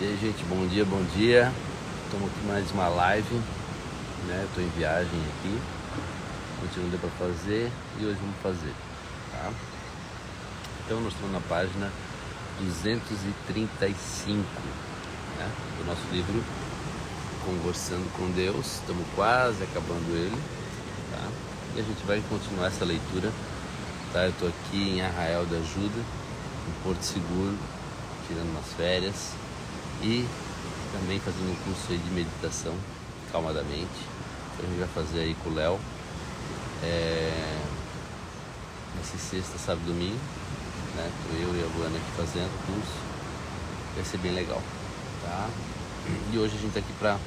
E aí, gente, bom dia. Estamos aqui mais uma live, né? Estou em viagem aqui, não deu para fazer e hoje vamos fazer, tá? Então nós estamos na página 235, né? Do nosso livro Conversando com Deus. Estamos quase acabando ele, tá? E a gente vai continuar essa leitura, tá? Eu estou aqui em Arraial da Ajuda, em Porto Seguro, tirando umas férias e também fazendo um curso aí de meditação, calmadamente. Então a gente vai fazer aí com o Léo, nesse sexta, sábado e domingo, né? Tô eu e a Luana aqui fazendo o curso, vai ser bem legal, tá? E hoje a gente tá aqui pra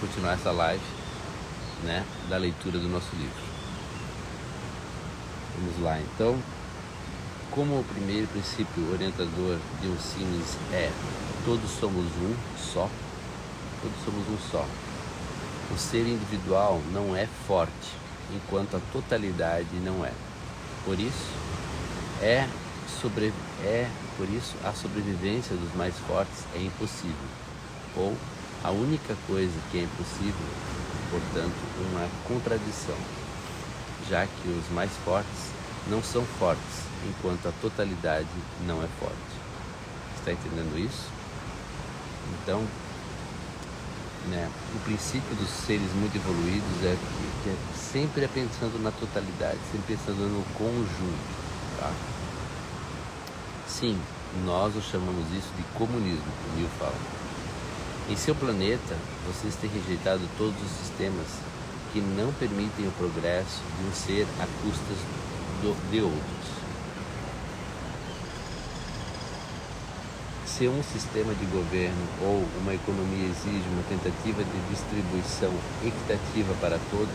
continuar essa live, né? Da leitura do nosso livro. Vamos lá, então. Como o primeiro princípio orientador de Osiris é todos somos um só, o ser individual não é forte, enquanto a totalidade não é. Por isso, a sobrevivência dos mais fortes é impossível, ou a única coisa que é impossível, portanto, uma contradição, já que os mais fortes não são fortes, enquanto a totalidade não é forte. Está entendendo isso? Então, né, o princípio dos seres muito evoluídos é que sempre é pensando na totalidade, sempre pensando no conjunto, tá? Sim, nós chamamos isso de comunismo, como Neil fala. Em seu planeta, vocês têm rejeitado todos os sistemas que não permitem o progresso de um ser a custas de outros. Se um sistema de governo ou uma economia exige uma tentativa de distribuição equitativa para todos,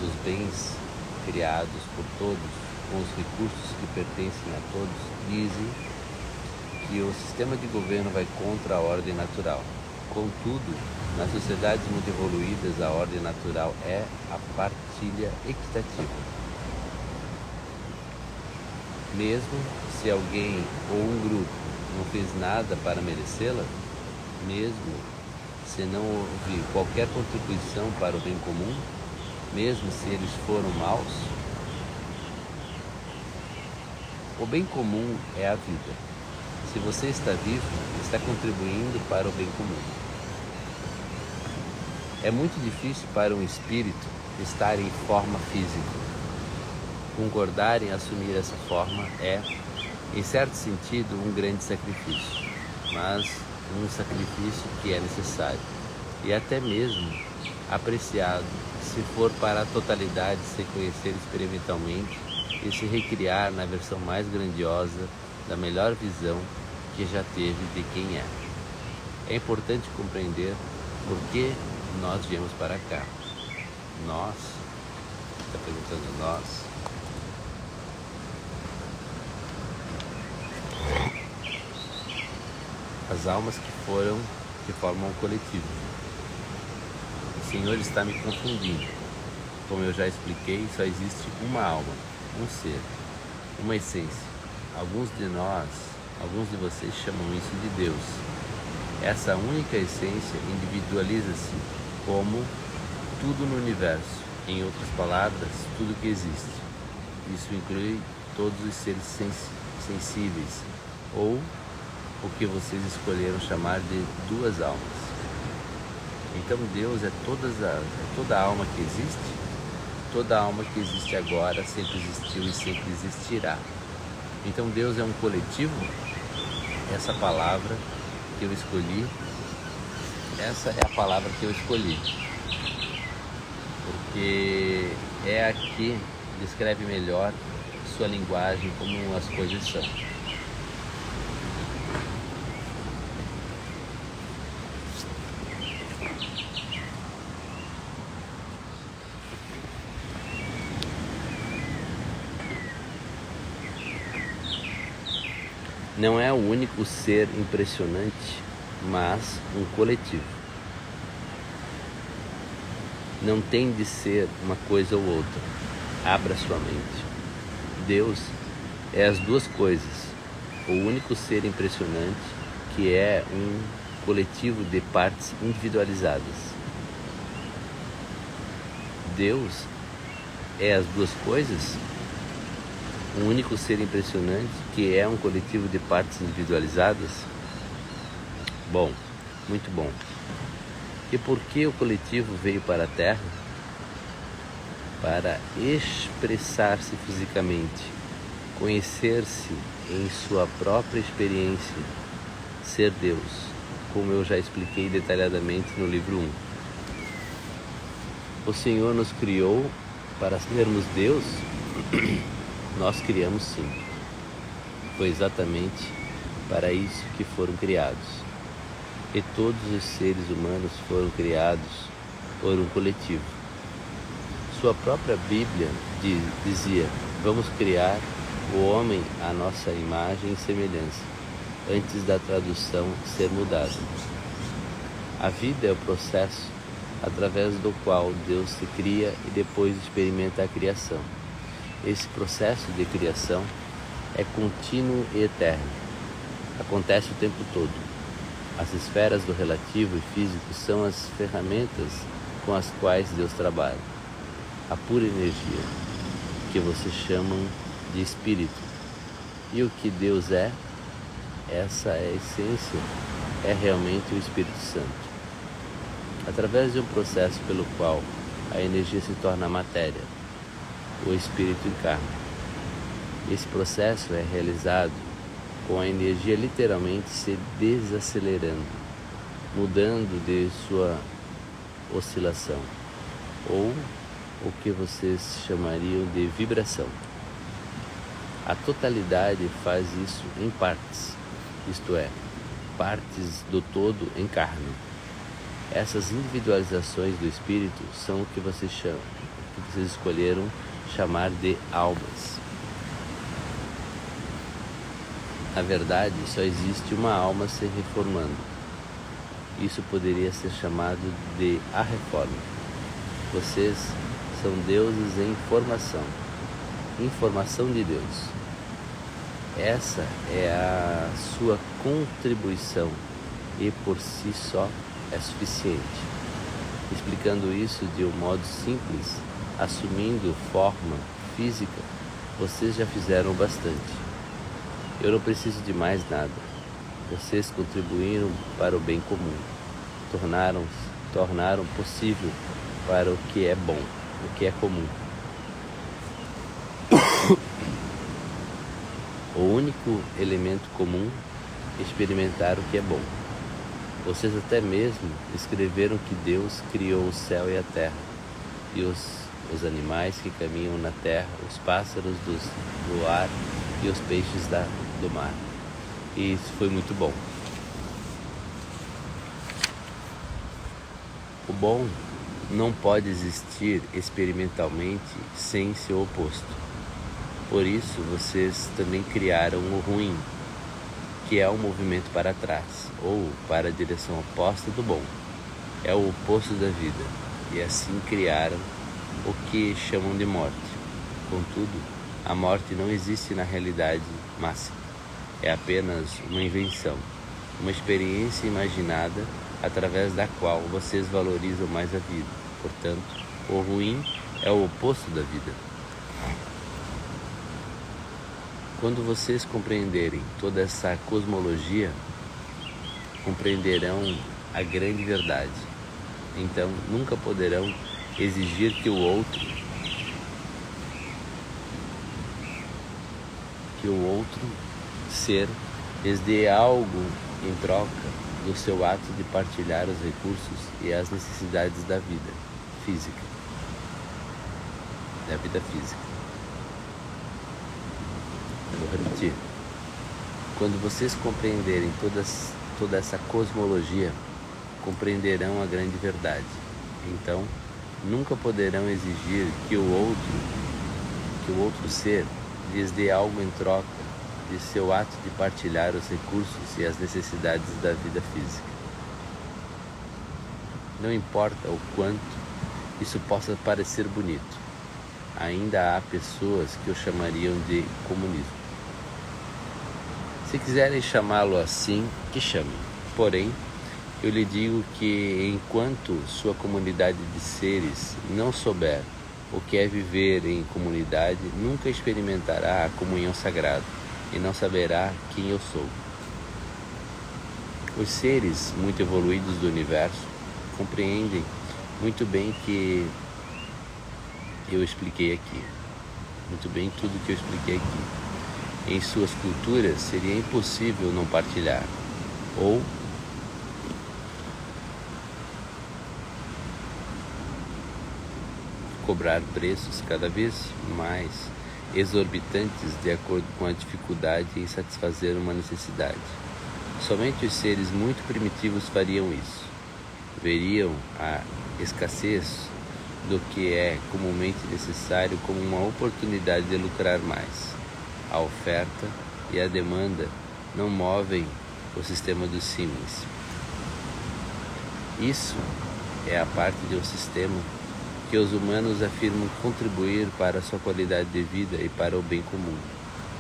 dos bens criados por todos, com os recursos que pertencem a todos, dizem que o sistema de governo vai contra a ordem natural. Contudo, nas sociedades muito evoluídas, a ordem natural é a partilha equitativa. Mesmo se alguém ou um grupo não fez nada para merecê-la, mesmo se não houve qualquer contribuição para o bem comum, mesmo se eles foram maus, o bem comum é a vida. Se você está vivo, está contribuindo para o bem comum. É muito difícil para um espírito estar em forma física. Concordar em assumir essa forma é, em certo sentido, um grande sacrifício, mas um sacrifício que é necessário e até mesmo apreciado se for para a totalidade se conhecer experimentalmente e se recriar na versão mais grandiosa da melhor visão que já teve de quem é. É importante compreender por que nós viemos para cá. Nós, está perguntando nós, as almas que formam um coletivo. O Senhor está me confundindo. Como eu já expliquei, só existe uma alma, um ser, uma essência. Alguns de vocês chamam isso de Deus. Essa única essência individualiza-se como tudo no universo. Em outras palavras, tudo que existe. Isso inclui todos os seres sensíveis, ou o que vocês escolheram chamar de duas almas. Então Deus é toda a alma que existe. Toda alma que existe agora sempre existiu e sempre existirá. Então Deus é um coletivo. Essa palavra que eu escolhi, essa é a palavra que eu escolhi, porque é a que descreve melhor sua linguagem, como as coisas são. Não é o único ser impressionante, mas um coletivo. Não tem de ser uma coisa ou outra. Abra sua mente. Deus é as duas coisas, o único ser impressionante que é um coletivo de partes individualizadas. Deus é as duas coisas? Um único ser impressionante que é um coletivo de partes individualizadas? Bom, muito bom. E por que o coletivo veio para a Terra? Para expressar-se fisicamente, conhecer-se em sua própria experiência, ser Deus, como eu já expliquei detalhadamente no livro 1. O Senhor nos criou para sermos Deus? Nós criamos sim. Foi exatamente para isso que foram criados. E todos os seres humanos foram criados por um coletivo. Sua própria Bíblia dizia: vamos criar o homem à nossa imagem e semelhança, antes da tradução ser mudada. A vida é o processo através do qual Deus se cria e depois experimenta a criação. Esse processo de criação é contínuo e eterno. Acontece o tempo todo. As esferas do relativo e físico são as ferramentas com as quais Deus trabalha. A pura energia, que vocês chamam de espírito. E o que Deus é? Essa é a essência, é realmente o Espírito Santo. Através de um processo pelo qual a energia se torna matéria, o Espírito encarna. Esse processo é realizado com a energia literalmente se desacelerando, mudando de sua oscilação, ou o que vocês chamariam de vibração. A totalidade faz isso em partes, isto é, partes do todo encarnam. Essas individualizações do espírito são o que vocês escolheram chamar de almas. Na verdade, só existe uma alma se reformando. Isso poderia ser chamado de a reforma. Vocês são deuses em formação, informação de Deus. Essa é a sua contribuição e por si só é suficiente. Explicando isso de um modo simples, assumindo forma física, vocês já fizeram bastante. Eu não preciso de mais nada. Vocês contribuíram para o bem comum. Tornaram possível para o que é bom, o que é comum. O único elemento comum é experimentar o que é bom. Vocês até mesmo escreveram que Deus criou o céu e a terra, e os animais que caminham na terra, os pássaros do ar e os peixes do mar. E isso foi muito bom. O bom não pode existir experimentalmente sem seu oposto. Por isso, vocês também criaram o ruim, que é um movimento para trás, ou para a direção oposta do bom. É o oposto da vida, e assim criaram o que chamam de morte. Contudo, a morte não existe na realidade máxima. É apenas uma invenção, uma experiência imaginada através da qual vocês valorizam mais a vida. Portanto, o ruim é o oposto da vida. Quando vocês compreenderem toda essa cosmologia, compreenderão a grande verdade. Então, nunca poderão exigir que o outro ser lhes dê algo em troca do seu ato de partilhar os recursos e as necessidades da vida física. Eu vou repetir. Quando vocês compreenderem toda essa cosmologia, compreenderão a grande verdade. Então, nunca poderão exigir que o outro ser lhes dê algo em troca de seu ato de partilhar os recursos e as necessidades da vida física. Não importa o quanto isso possa parecer bonito, ainda há pessoas que o chamariam de comunismo. Se quiserem chamá-lo assim, que chamem. Porém, eu lhe digo que enquanto sua comunidade de seres não souber o que é viver em comunidade, nunca experimentará a comunhão sagrada e não saberá quem eu sou. Os seres muito evoluídos do universo compreendem muito bem que eu expliquei aqui, muito bem tudo que eu expliquei aqui. Em suas culturas seria impossível não partilhar, ou cobrar preços cada vez mais exorbitantes de acordo com a dificuldade em satisfazer uma necessidade. Somente os seres muito primitivos fariam isso. Veriam a escassez do que é comumente necessário como uma oportunidade de lucrar mais. A oferta e a demanda não movem o sistema dos Siemens. Isso é a parte de um sistema que os humanos afirmam contribuir para a sua qualidade de vida e para o bem comum.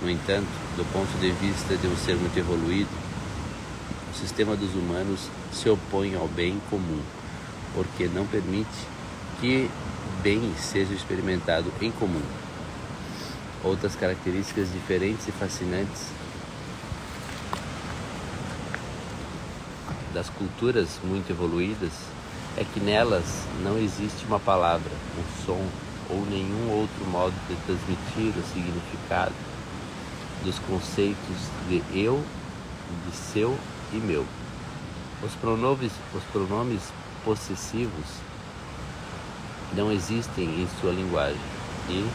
No entanto, do ponto de vista de um ser muito evoluído, o sistema dos humanos se opõe ao bem comum, porque não permite que bem seja experimentado em comum. Outras características diferentes e fascinantes das culturas muito evoluídas é que nelas não existe uma palavra, um som ou nenhum outro modo de transmitir o significado dos conceitos de eu, de seu e meu. Os pronomes possessivos não existem em sua linguagem e,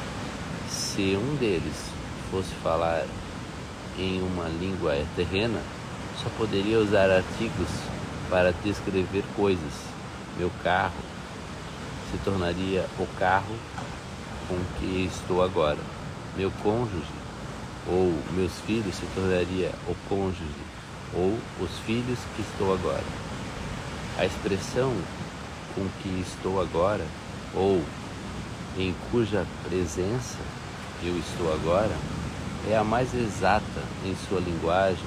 se um deles fosse falar em uma língua terrena, só poderia usar artigos para descrever coisas. Meu carro se tornaria o carro com que estou agora. Meu cônjuge ou meus filhos se tornaria o cônjuge ou os filhos que estou agora. A expressão com que estou agora ou em cuja presença eu estou agora é a mais exata em sua linguagem.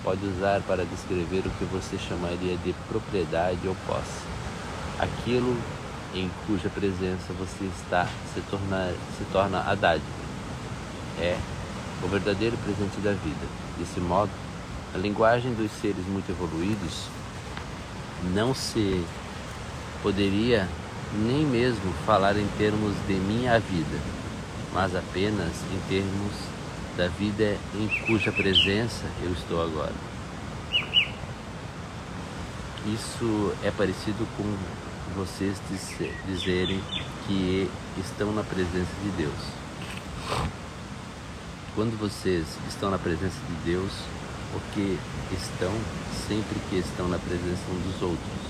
Pode usar para descrever o que você chamaria de propriedade ou posse. Aquilo em cuja presença você está se torna a dádiva. É o verdadeiro presente da vida. Desse modo, a linguagem dos seres muito evoluídos não se poderia nem mesmo falar em termos de minha vida, mas apenas em termos da vida em cuja presença eu estou agora. Isso é parecido com vocês dizerem que estão na presença de Deus. Quando vocês estão na presença de Deus, porque estão sempre que estão na presença uns dos outros,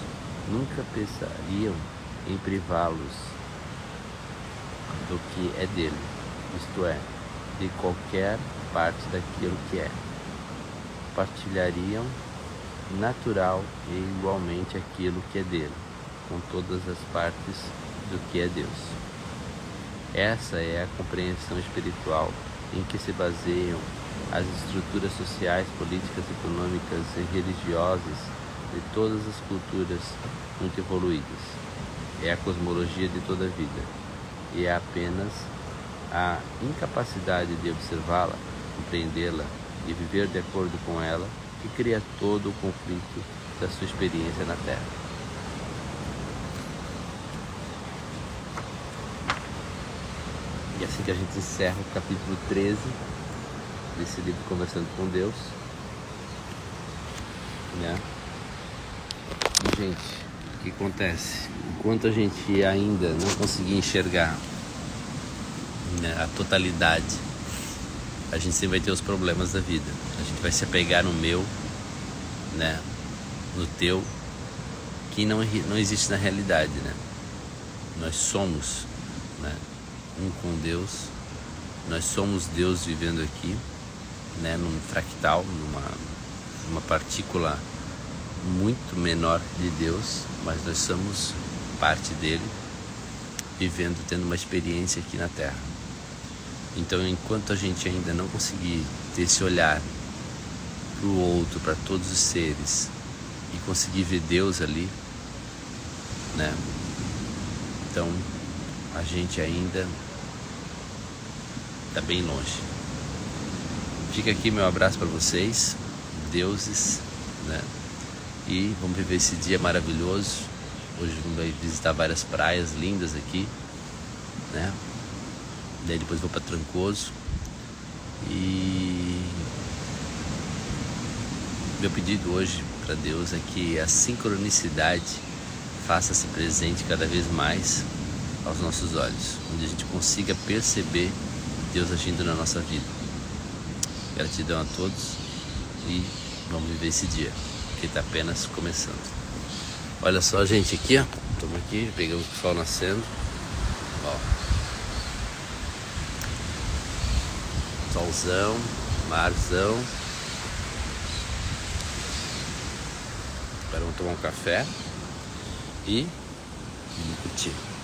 nunca pensariam em privá-los do que é dele, isto é, de qualquer parte daquilo que é. Partilhariam natural e igualmente aquilo que é dele, com todas as partes do que é Deus. Essa é a compreensão espiritual em que se baseiam as estruturas sociais, políticas, econômicas e religiosas de todas as culturas muito evoluídas. É a cosmologia de toda a vida, e é apenas a incapacidade de observá-la, compreendê-la e viver de acordo com ela que cria todo o conflito da sua experiência na Terra. E assim que a gente encerra o capítulo 13 desse livro Conversando com Deus, né? E, gente, o que acontece? Enquanto a gente ainda não conseguir enxergar, né, a totalidade, a gente sempre vai ter os problemas da vida. A gente vai se apegar no meu, né, no teu, que não existe na realidade, né? Nós somos, né, um com Deus. Nós somos Deus vivendo aqui, né, num fractal, numa partícula muito menor de Deus, mas nós somos parte dele, vivendo, tendo uma experiência aqui na Terra. Então, enquanto a gente ainda não conseguir ter esse olhar para o outro, para todos os seres, e conseguir ver Deus ali, né? Então a gente ainda está bem longe. Fica aqui meu abraço para vocês, deuses, né? E vamos viver esse dia maravilhoso. Hoje vamos visitar várias praias lindas aqui, né? Daí depois vou para Trancoso. E meu pedido hoje para Deus é que a sincronicidade faça-se presente cada vez mais aos nossos olhos, onde a gente consiga perceber Deus agindo na nossa vida. Gratidão a todos e vamos viver esse dia, que está apenas começando. Olha só, gente, aqui, ó, estamos aqui, pegamos o sol nascendo, ó, solzão, marzão. Agora vamos tomar um café e vamos curtir.